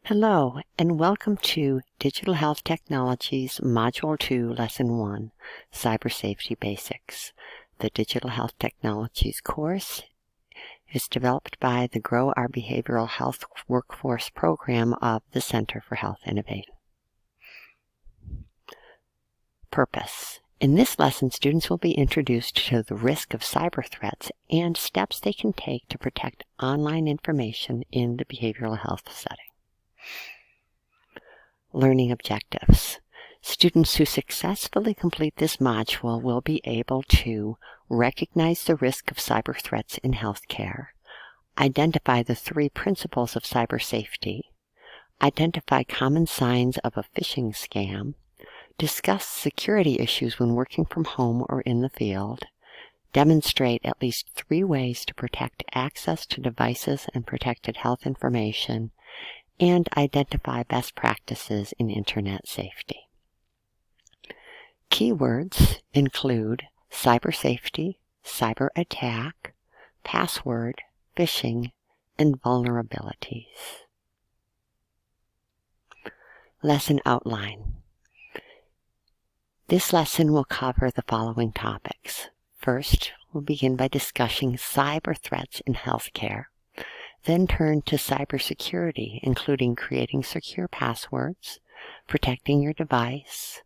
Hello, and welcome to Digital Health Technologies Module 2, Lesson 1, Cybersafety Basics. The Digital Health Technologies course is developed by the Grow Our Behavioral Health Workforce program of the Center for Health Innovation. Purpose. In this lesson, students will be introduced to the risk of cyber threats and steps they can take to protect online information in the behavioral health setting. Learning objectives. Students who successfully complete this module will be able to recognize the risk of cyber threats in healthcare, identify the 3 principles of cyber safety, identify common signs of a phishing scam, discuss security issues when working from home or in the field, demonstrate at least 3 ways to protect access to devices and protected health information, and identify best practices in Internet safety. Keywords include cyber safety, cyber attack, password, phishing, and vulnerabilities. Lesson outline. This lesson will cover the following topics. First, we'll begin by discussing cyber threats in healthcare. Then turn to cybersecurity, including creating secure passwords, protecting your device,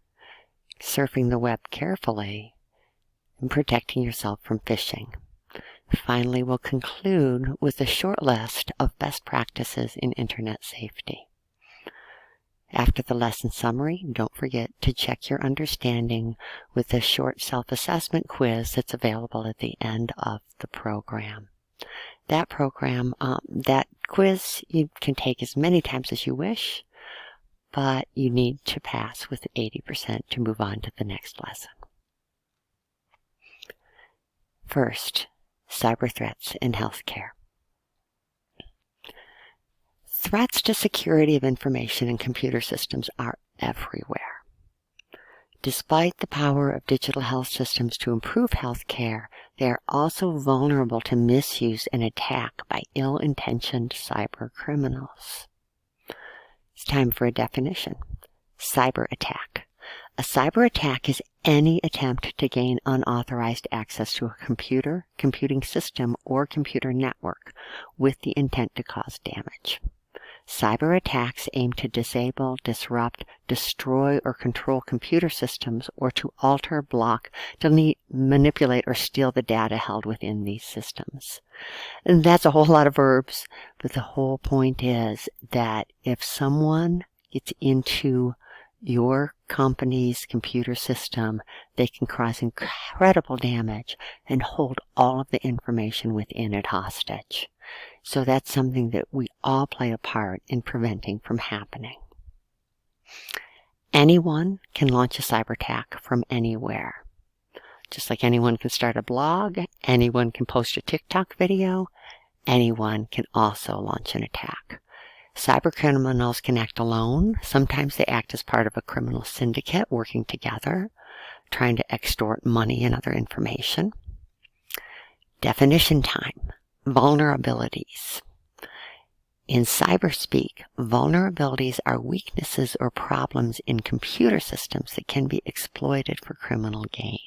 surfing the web carefully, and protecting yourself from phishing. Finally, we'll conclude with a short list of best practices in Internet safety. After the lesson summary, don't forget to check your understanding with a short self-assessment quiz that's available at the end of the program. That quiz you can take as many times as you wish, but you need to pass with 80% to move on to the next lesson. First, cyber threats in healthcare. Threats to security of information and computer systems are everywhere. Despite the power of digital health systems to improve healthcare, they are also vulnerable to misuse and attack by ill-intentioned cyber criminals. It's time for a definition. Cyber attack. A cyber attack is any attempt to gain unauthorized access to a computer, computing system, or computer network with the intent to cause damage. Cyber attacks aim to disable, disrupt, destroy, or control computer systems, or to alter, block, delete, manipulate, or steal the data held within these systems. And that's a whole lot of verbs, but the whole point is that if someone gets into your company's computer system, they can cause incredible damage and hold all of the information within it hostage. So that's something that we all play a part in preventing from happening. Anyone can launch a cyber attack from anywhere. Just like anyone can start a blog, anyone can post a TikTok video, anyone can also launch an attack. Cyber criminals can act alone. Sometimes they act as part of a criminal syndicate working together, trying to extort money and other information. Definition time. Vulnerabilities. In cyberspeak, vulnerabilities are weaknesses or problems in computer systems that can be exploited for criminal gain.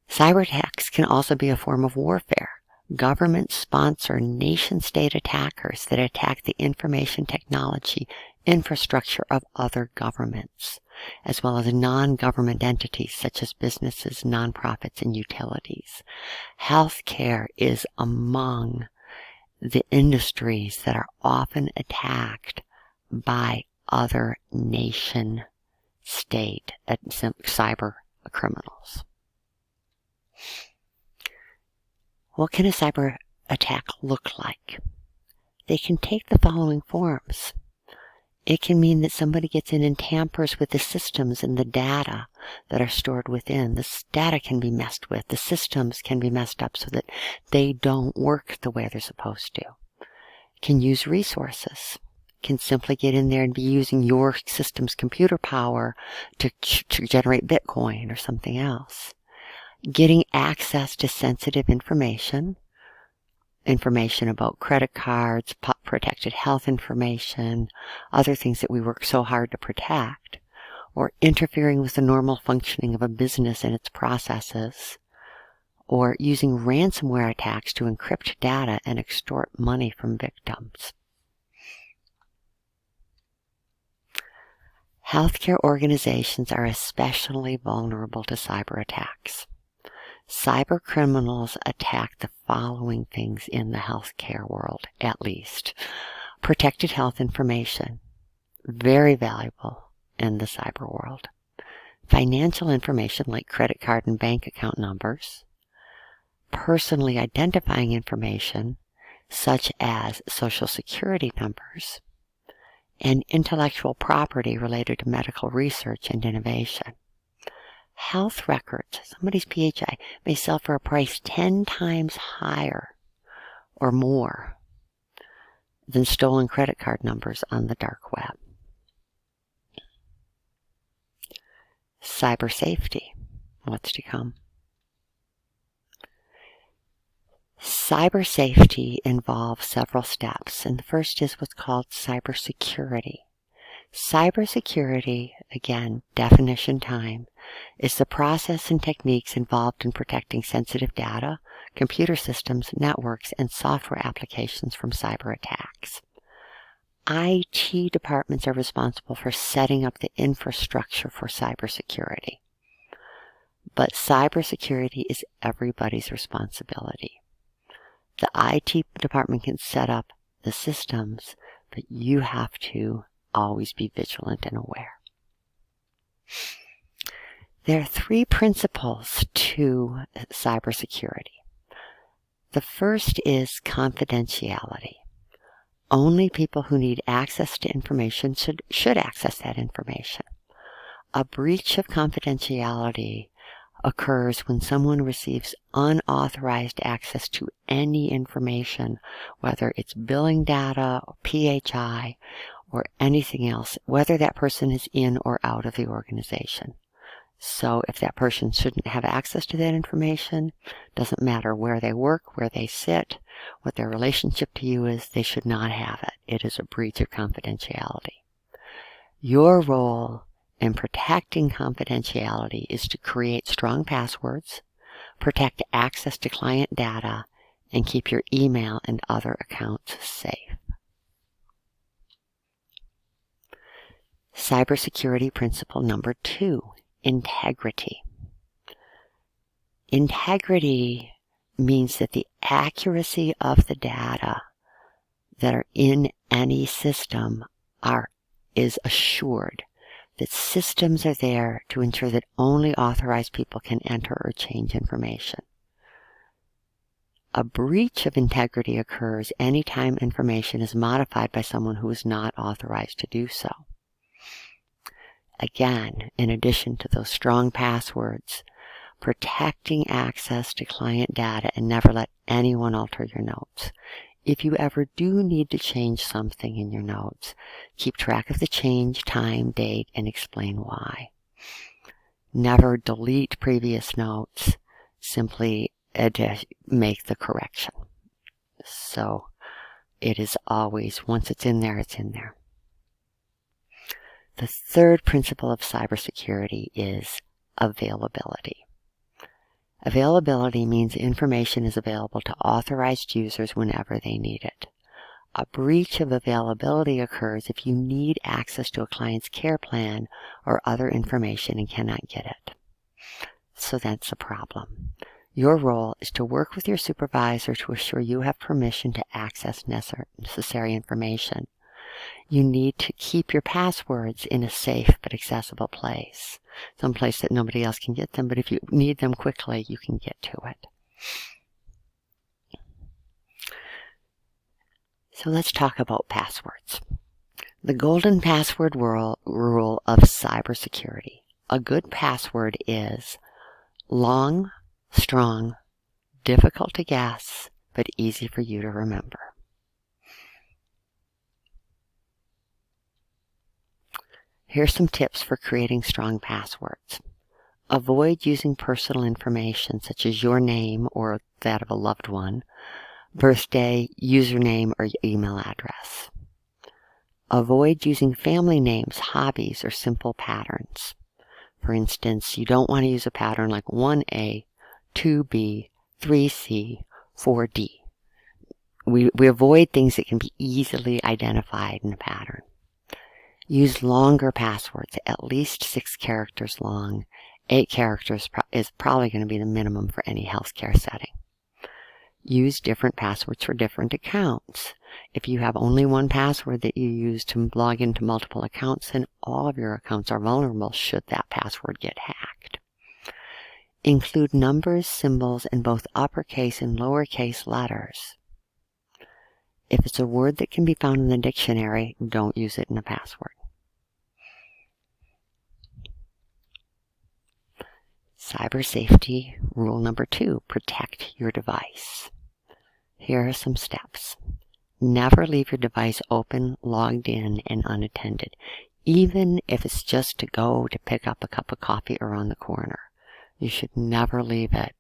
Cyber attacks can also be a form of warfare. Governments sponsor nation-state attackers that attack the information technology infrastructure of other governments, as well as non-government entities such as businesses, nonprofits, and utilities. Healthcare is among the industries that are often attacked by other nation-state cyber criminals. What can a cyber attack look like? They can take the following forms. It can mean that somebody gets in and tampers with the systems and the data that are stored within. This data can be messed with. The systems can be messed up so that they don't work the way they're supposed to. Can use resources. Can simply get in there and be using your system's computer power to generate Bitcoin or something else. Getting access to sensitive information about credit cards, protected health information, other things that we work so hard to protect, or interfering with the normal functioning of a business and its processes, or using ransomware attacks to encrypt data and extort money from victims. Healthcare organizations are especially vulnerable to cyber attacks. Cyber criminals attack the following things in the healthcare world, at least. Protected health information, very valuable in the cyber world. Financial information like credit card and bank account numbers. Personally identifying information, such as social security numbers. And intellectual property related to medical research and innovation. Health records, somebody's PHI, may sell for a price 10 times higher or more than stolen credit card numbers on the dark web. Cyber safety, what's to come? Cyber safety involves several steps, and the first is what's called cybersecurity. Cybersecurity, again, definition time, is the process and techniques involved in protecting sensitive data, computer systems, networks, and software applications from cyber attacks. IT departments are responsible for setting up the infrastructure for cybersecurity. But cybersecurity is everybody's responsibility. The IT department can set up the systems, but you have to always be vigilant and aware. There are 3 principles to cybersecurity. The first is confidentiality. Only people who need access to information should access that information. A breach of confidentiality occurs when someone receives unauthorized access to any information, whether it's billing data, or PHI, or anything else, whether that person is in or out of the organization. So if that person shouldn't have access to that information, doesn't matter where they work, where they sit, what their relationship to you is, they should not have it. It is a breach of confidentiality. Your role in protecting confidentiality is to create strong passwords, protect access to client data, and keep your email and other accounts safe. Cybersecurity principle number 2, integrity. Integrity means that the accuracy of the data that are in any system is assured. That systems are there to ensure that only authorized people can enter or change information. A breach of integrity occurs anytime information is modified by someone who is not authorized to do so. Again, in addition to those strong passwords, protecting access to client data and never let anyone alter your notes. If you ever do need to change something in your notes, keep track of the change, time, date, and explain why. Never delete previous notes, simply make the correction. So it is always, once it's in there, it's in there. The third principle of cybersecurity is availability. Availability means information is available to authorized users whenever they need it. A breach of availability occurs if you need access to a client's care plan or other information and cannot get it. So that's a problem. Your role is to work with your supervisor to assure you have permission to access necessary information. You need to keep your passwords in a safe but accessible place, someplace that nobody else can get them, but if you need them quickly, you can get to it. So let's talk about passwords. The golden password rule of cybersecurity. A good password is long, strong, difficult to guess, but easy for you to remember. Here's some tips for creating strong passwords. Avoid using personal information such as your name or that of a loved one, birthday, username, or email address. Avoid using family names, hobbies, or simple patterns. For instance, you don't want to use a pattern like 1A, 2B, 3C, 4D. We avoid things that can be easily identified in a pattern. Use longer passwords, at least 6 characters long. 8 characters is probably going to be the minimum for any healthcare setting. Use different passwords for different accounts. If you have only one password that you use to log into multiple accounts, then all of your accounts are vulnerable should that password get hacked. Include numbers, symbols in both uppercase and lowercase letters. If it's a word that can be found in the dictionary, don't use it in a password. Cyber safety rule number 2, protect your device. Here are some steps. Never leave your device open, logged in, and unattended, even if it's just to go to pick up a cup of coffee around the corner. You should never leave it.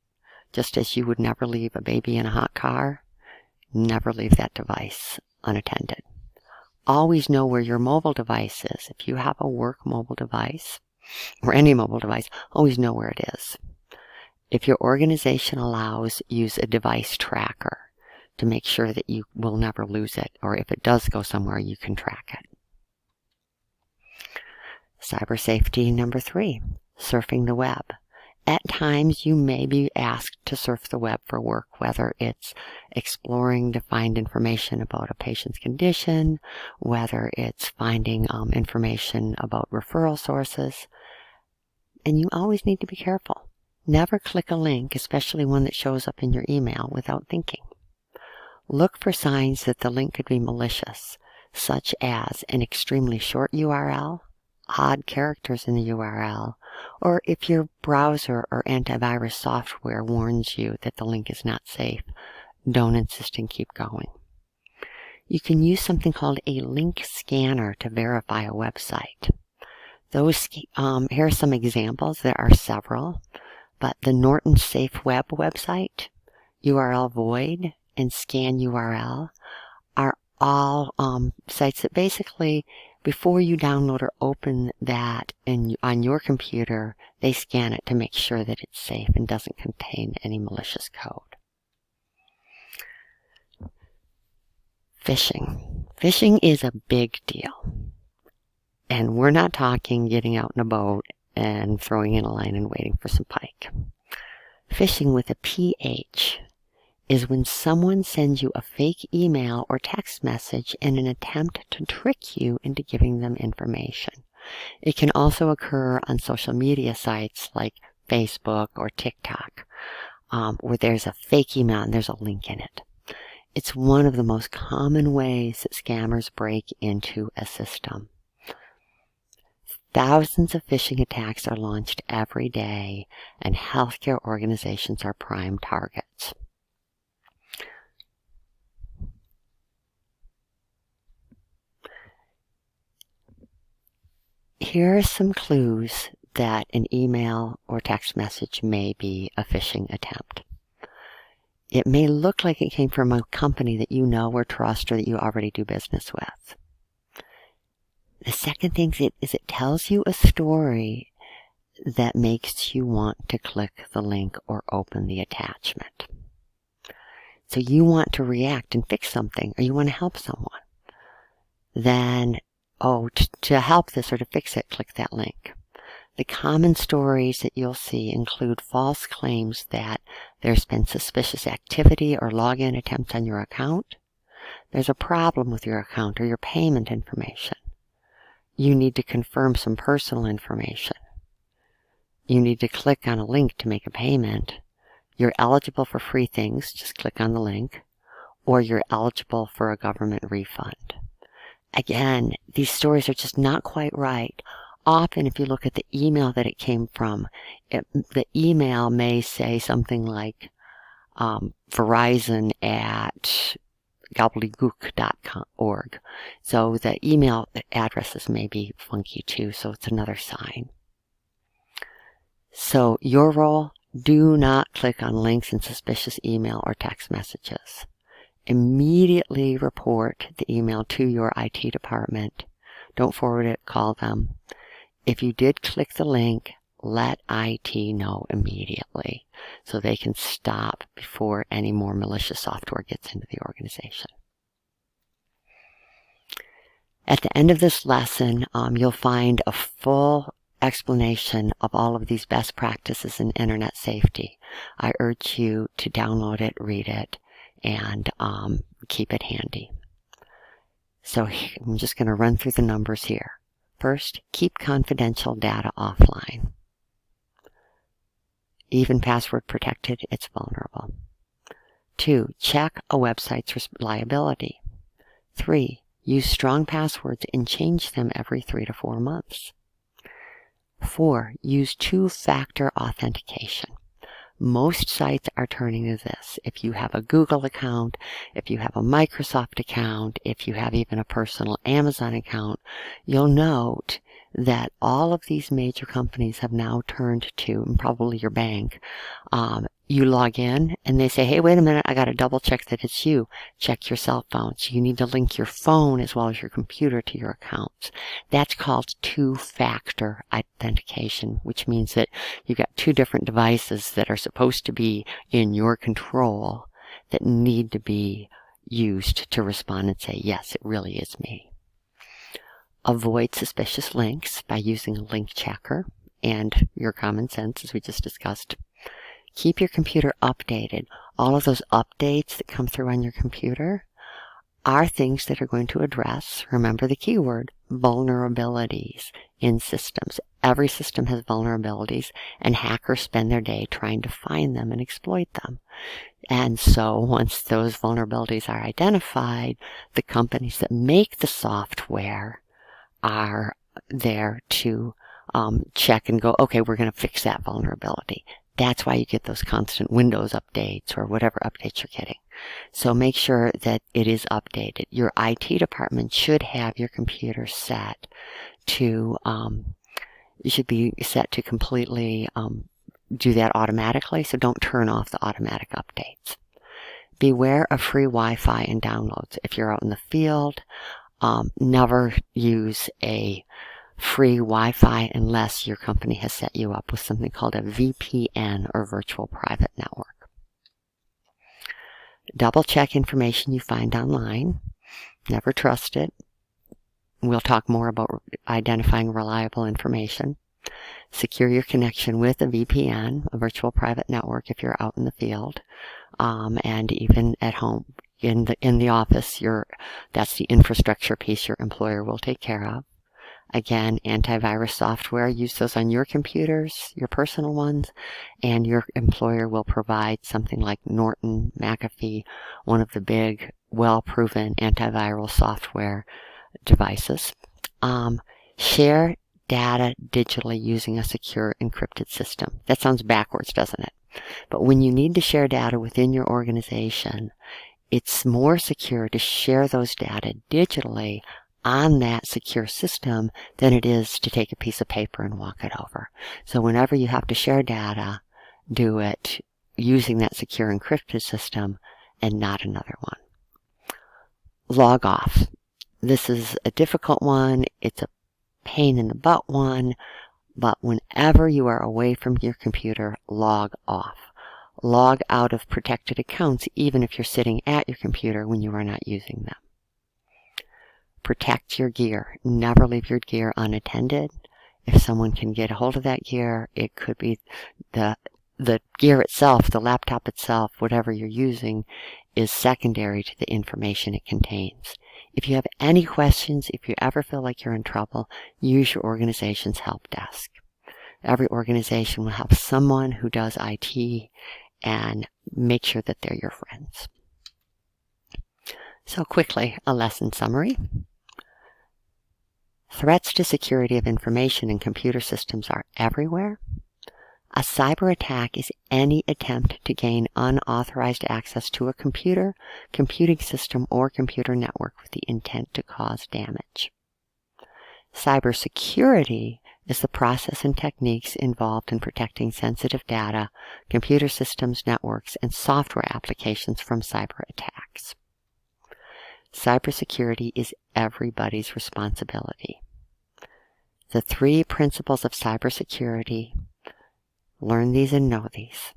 Just as you would never leave a baby in a hot car, never leave that device unattended. Always know where your mobile device is. If you have a work mobile device, or any mobile device, always know where it is. If your organization allows, use a device tracker to make sure that you will never lose it, or if it does go somewhere, you can track it. Cyber safety number 3, surfing the web. At times, you may be asked to surf the web for work, whether it's exploring to find information about a patient's condition, whether it's finding information about referral sources. And you always need to be careful. Never click a link, especially one that shows up in your email, without thinking. Look for signs that the link could be malicious, such as an extremely short URL, odd characters in the URL, or if your browser or antivirus software warns you that the link is not safe, don't insist and keep going. You can use something called a link scanner to verify a website. Here are some examples. There are several, but the Norton Safe Web website, URL Void, and Scan URL are all sites that basically, before you download or open that on your computer, they scan it to make sure that it's safe and doesn't contain any malicious code. Phishing. Phishing is a big deal. And we're not talking getting out in a boat and throwing in a line and waiting for some pike. Phishing with a PH is when someone sends you a fake email or text message in an attempt to trick you into giving them information. It can also occur on social media sites like Facebook or TikTok, where there's a fake email and there's a link in it. It's one of the most common ways that scammers break into a system. Thousands of phishing attacks are launched every day, and healthcare organizations are prime targets. Here are some clues that an email or text message may be a phishing attempt. It may look like it came from a company that you know or trust or that you already do business with. The second thing is it tells you a story that makes you want to click the link or open the attachment. So you want to react and fix something, or you want to help someone. Then, to help this or to fix it, click that link. The common stories that you'll see include false claims that there's been suspicious activity or login attempts on your account. There's a problem with your account or your payment information. You need to confirm some personal information. You need to click on a link to make a payment. You're eligible for free things, just click on the link. Or you're eligible for a government refund. Again, these stories are just not quite right. Often, if you look at the email that it came from, the email may say something like Verizon at gobbledygook.org. So the email addresses may be funky too, so it's another sign. So your role, do not click on links in suspicious email or text messages. immediately report the email to your IT department. Don't forward it, call them. If you did click the link, let IT know immediately so they can stop before any more malicious software gets into the organization. At the end of this lesson, you'll find a full explanation of all of these best practices in internet safety. I urge you to download it, read it, and keep it handy. So I'm just going to run through the numbers here. First, keep confidential data offline. Even password protected, it's vulnerable. 2, check a website's reliability. 3, use strong passwords and change them every 3 to 4 months. 4, use two-factor authentication. Most sites are turning to this. If you have a Google account, if you have a Microsoft account, if you have even a personal Amazon account, you'll note that all of these major companies have now turned to, and probably your bank, you log in and they say, hey, wait a minute, I got to double check that it's you. Check your cell phone. So you need to link your phone as well as your computer to your accounts. That's called two-factor authentication, which means that you've got 2 different devices that are supposed to be in your control that need to be used to respond and say, yes, it really is me. Avoid suspicious links by using a link checker and your common sense, as we just discussed. Keep your computer updated. All of those updates that come through on your computer are things that are going to address, remember the keyword, vulnerabilities in systems. Every system has vulnerabilities, and hackers spend their day trying to find them and exploit them. And so once those vulnerabilities are identified, the companies that make the software are there to check and go, okay, we're going to fix that vulnerability. That's why you get those constant Windows updates or whatever updates you're getting. So make sure that it is updated. Your IT department should have your computer set to, you should be set to completely do that automatically, so don't turn off the automatic updates. Beware of free Wi-Fi and downloads. If you're out in the field, never use a free Wi-Fi unless your company has set you up with something called a VPN or virtual private network. Double check information you find online. Never trust it. We'll talk more about identifying reliable information. Secure your connection with a VPN, a virtual private network, if you're out in the field, and even at home. In the office, that's the infrastructure piece your employer will take care of. Again, antivirus software, use those on your computers, your personal ones, and your employer will provide something like Norton, McAfee, one of the big, well-proven antiviral software devices. Share data digitally using a secure encrypted system. That sounds backwards, doesn't it? But when you need to share data within your organization, it's more secure to share those data digitally on that secure system than it is to take a piece of paper and walk it over. So whenever you have to share data, do it using that secure encrypted system and not another one. Log off. This is a difficult one. It's a pain in the butt one, but whenever you are away from your computer, log off. Log out of protected accounts even if you're sitting at your computer when you are not using them. Protect your gear. Never leave your gear unattended. If someone can get a hold of that gear, it could be the gear itself, the laptop itself, whatever you're using, is secondary to the information it contains. If you have any questions, if you ever feel like you're in trouble, use your organization's help desk. Every organization will have someone who does IT, and make sure that they're your friends. So quickly, a lesson summary. Threats to security of information and computer systems are everywhere. A cyber attack is any attempt to gain unauthorized access to a computer, computing system, or computer network with the intent to cause damage. Cybersecurity is the process and techniques involved in protecting sensitive data, computer systems, networks, and software applications from cyber attacks. Cybersecurity is everybody's responsibility. The 3 principles of cybersecurity, learn these and know these: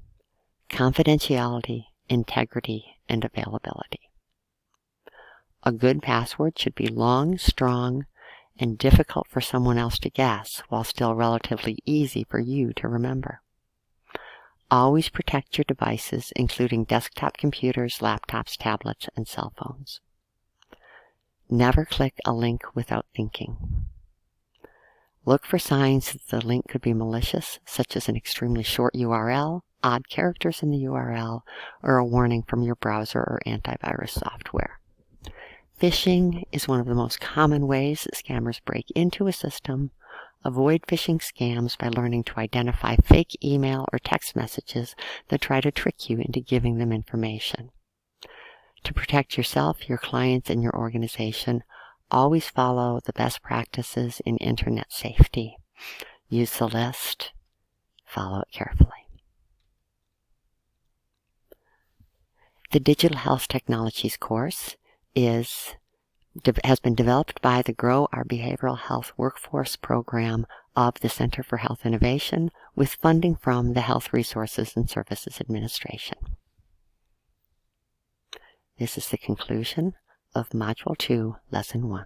confidentiality, integrity, and availability. A good password should be long, strong, and difficult for someone else to guess, while still relatively easy for you to remember. Always protect your devices, including desktop computers, laptops, tablets, and cell phones. Never click a link without thinking. Look for signs that the link could be malicious, such as an extremely short URL, odd characters in the URL, or a warning from your browser or antivirus software. Phishing is one of the most common ways that scammers break into a system. Avoid phishing scams by learning to identify fake email or text messages that try to trick you into giving them information. To protect yourself, your clients, and your organization, always follow the best practices in internet safety. Use the list. Follow it carefully. The Digital Health Technologies course has been developed by the Grow Our Behavioral Health Workforce program of the Center for Health Innovation with funding from the Health Resources and Services Administration. This is the conclusion of Module 2, Lesson 1.